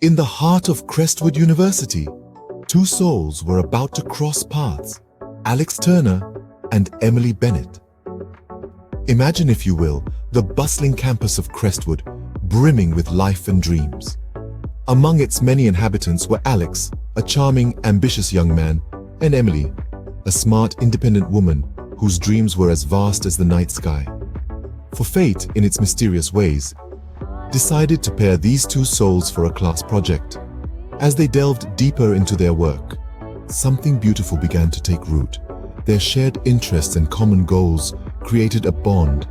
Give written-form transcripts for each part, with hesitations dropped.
In the heart of Crestwood University, two souls were about to cross paths, Alex Turner and Emily Bennett. Imagine, if you will, the bustling campus of Crestwood, brimming with life and dreams. Among its many inhabitants were Alex, a charming, ambitious young man, and Emily, a smart, independent woman whose dreams were as vast as the night sky. For fate, in its mysterious ways, decided to pair these two souls for a class project. As they delved deeper into their work, something beautiful began to take root. Their shared interests and common goals created a bond,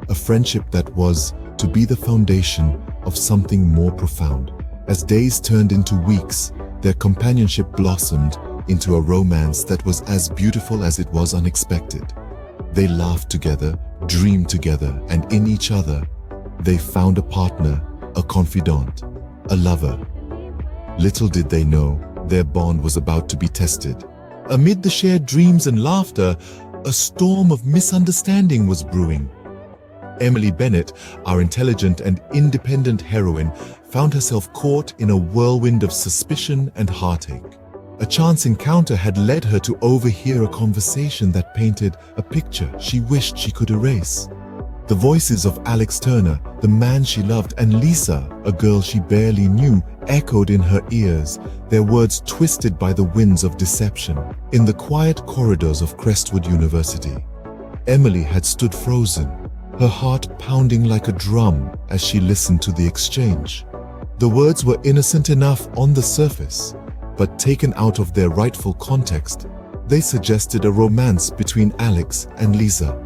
a friendship that was to be the foundation of something more profound. As days turned into weeks, their companionship blossomed into a romance that was as beautiful as it was unexpected. They laughed together, dreamed together, and in each other, they found a partner, a confidant, a lover. Little did they know, their bond was about to be tested. Amid the shared dreams and laughter, a storm of misunderstanding was brewing. Emily Bennett, our intelligent and independent heroine, found herself caught in a whirlwind of suspicion and heartache. A chance encounter had led her to overhear a conversation that painted a picture she wished she could erase. The voices of Alex Turner, the man she loved, and Lisa, a girl she barely knew, echoed in her ears, their words twisted by the winds of deception. In the quiet corridors of Crestwood University, Emily had stood frozen, her heart pounding like a drum as she listened to the exchange. The words were innocent enough on the surface, but taken out of their rightful context, they suggested a romance between Alex and Lisa.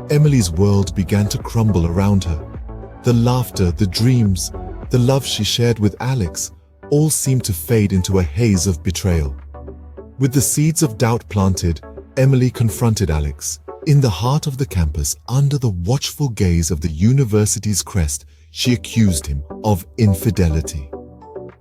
Emily's world began to crumble around her. The laughter, the dreams, the love she shared with Alex all seemed to fade into a haze of betrayal. With the seeds of doubt planted, Emily confronted Alex. In the heart of the campus, under the watchful gaze of the university's crest, she accused him of infidelity.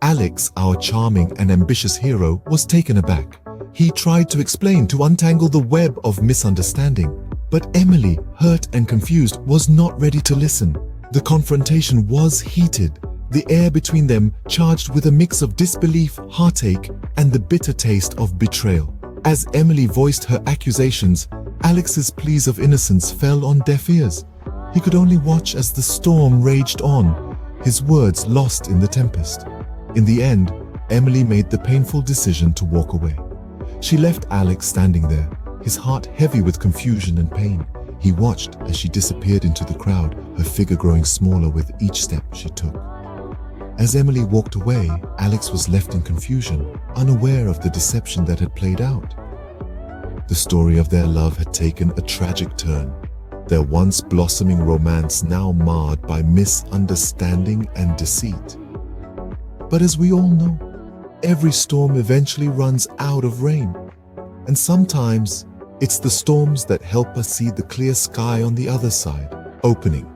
Alex, our charming and ambitious hero, was taken aback. He tried to explain, to untangle the web of misunderstanding. But Emily, hurt and confused, was not ready to listen. The confrontation was heated, the air between them charged with a mix of disbelief, heartache, and the bitter taste of betrayal. As Emily voiced her accusations, Alex's pleas of innocence fell on deaf ears. He could only watch as the storm raged on, his words lost in the tempest. In the end, Emily made the painful decision to walk away. She left Alex standing there, his heart heavy with confusion and pain. He watched as she disappeared into the crowd, her figure growing smaller with each step she took. As Emily walked away, Alex was left in confusion, unaware of the deception that had played out. The story of their love had taken a tragic turn, their once blossoming romance now marred by misunderstanding and deceit. But as we all know, every storm eventually runs out of rain. And sometimes, it's the storms that help us see the clear sky on the other side, opening.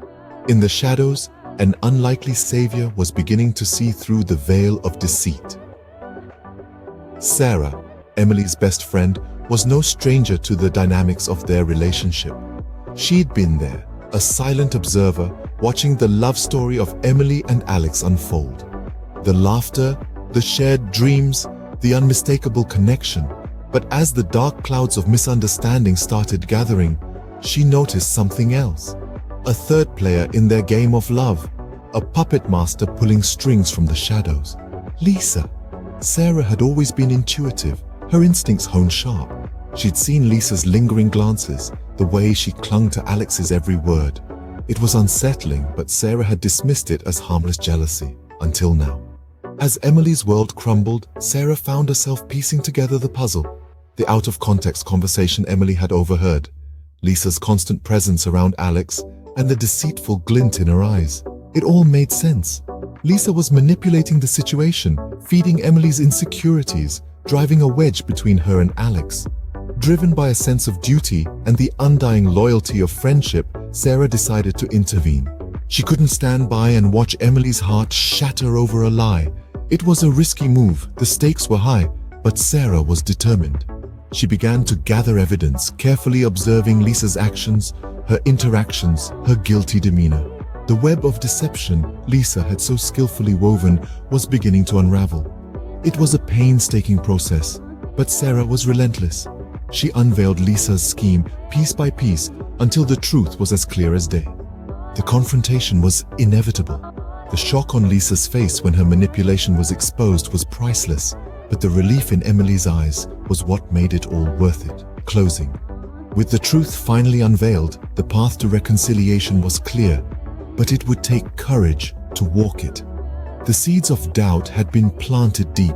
In the shadows, an unlikely savior was beginning to see through the veil of deceit. Sarah, Emily's best friend, was no stranger to the dynamics of their relationship. She'd been there, a silent observer, watching the love story of Emily and Alex unfold. The laughter, the shared dreams, the unmistakable connection. But as the dark clouds of misunderstanding started gathering, she noticed something else. A third player in their game of love, a puppet master pulling strings from the shadows. Lisa. Sarah had always been intuitive, her instincts honed sharp. She'd seen Lisa's lingering glances, the way she clung to Alex's every word. It was unsettling, but Sarah had dismissed it as harmless jealousy, until now. As Emily's world crumbled, Sarah found herself piecing together the puzzle. The out-of-context conversation Emily had overheard, Lisa's constant presence around Alex, and the deceitful glint in her eyes. It all made sense. Lisa was manipulating the situation, feeding Emily's insecurities, driving a wedge between her and Alex. Driven by a sense of duty and the undying loyalty of friendship, Sarah decided to intervene. She couldn't stand by and watch Emily's heart shatter over a lie. It was a risky move, the stakes were high, but Sarah was determined. She began to gather evidence, carefully observing Lisa's actions, her interactions, her guilty demeanor. The web of deception Lisa had so skillfully woven was beginning to unravel. It was a painstaking process, but Sarah was relentless. She unveiled Lisa's scheme piece by piece until the truth was as clear as day. The confrontation was inevitable. The shock on Lisa's face when her manipulation was exposed was priceless, but the relief in Emily's eyes was what made it all worth it. Closing. With the truth finally unveiled, the path to reconciliation was clear, but it would take courage to walk it. The seeds of doubt had been planted deep,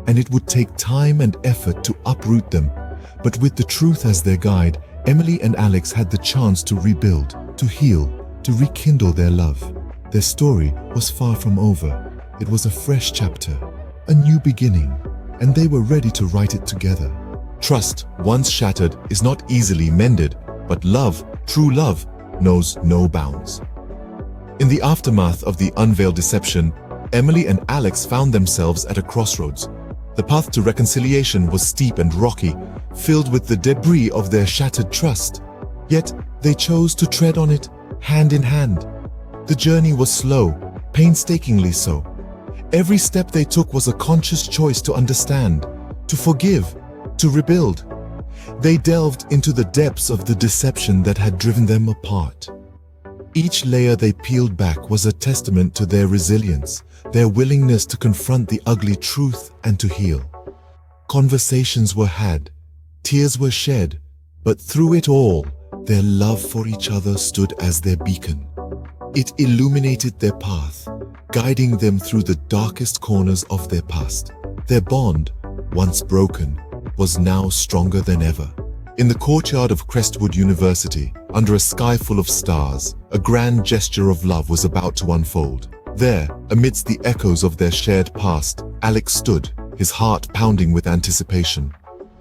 and it would take time and effort to uproot them. But with the truth as their guide, Emily and Alex had the chance to rebuild, to heal, to rekindle their love. Their story was far from over. It was a fresh chapter, a new beginning, and they were ready to write it together. Trust, once shattered, is not easily mended, but love, true love, knows no bounds. In the aftermath of the unveiled deception, Emily and Alex found themselves at a crossroads. The path to reconciliation was steep and rocky, filled with the debris of their shattered trust. Yet, they chose to tread on it, hand in hand. The journey was slow, painstakingly so. Every step they took was a conscious choice to understand, to forgive, to rebuild. They delved into the depths of the deception that had driven them apart. Each layer they peeled back was a testament to their resilience, their willingness to confront the ugly truth and to heal. Conversations were had, tears were shed, but through it all, their love for each other stood as their beacon. It illuminated their path, guiding them through the darkest corners of their past. Their bond, once broken, was now stronger than ever. In the courtyard of Crestwood University, under a sky full of stars, a grand gesture of love was about to unfold. There, amidst the echoes of their shared past, Alex stood, his heart pounding with anticipation.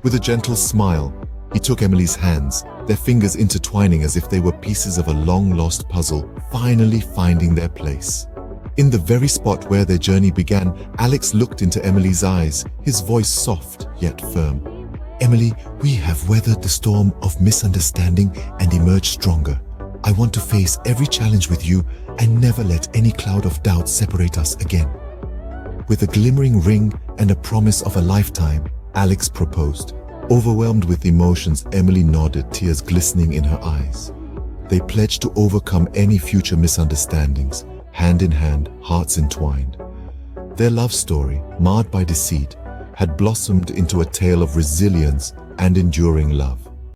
With a gentle smile, he took Emily's hands, their fingers intertwining as if they were pieces of a long-lost puzzle, finally finding their place. In the very spot where their journey began, Alex looked into Emily's eyes, his voice soft yet firm. "Emily, we have weathered the storm of misunderstanding and emerged stronger. I want to face every challenge with you and never let any cloud of doubt separate us again." With a glimmering ring and a promise of a lifetime, Alex proposed. Overwhelmed with emotions, Emily nodded, tears glistening in her eyes. They pledged to overcome any future misunderstandings, hand in hand, hearts entwined. Their love story, marred by deceit, had blossomed into a tale of resilience and enduring love.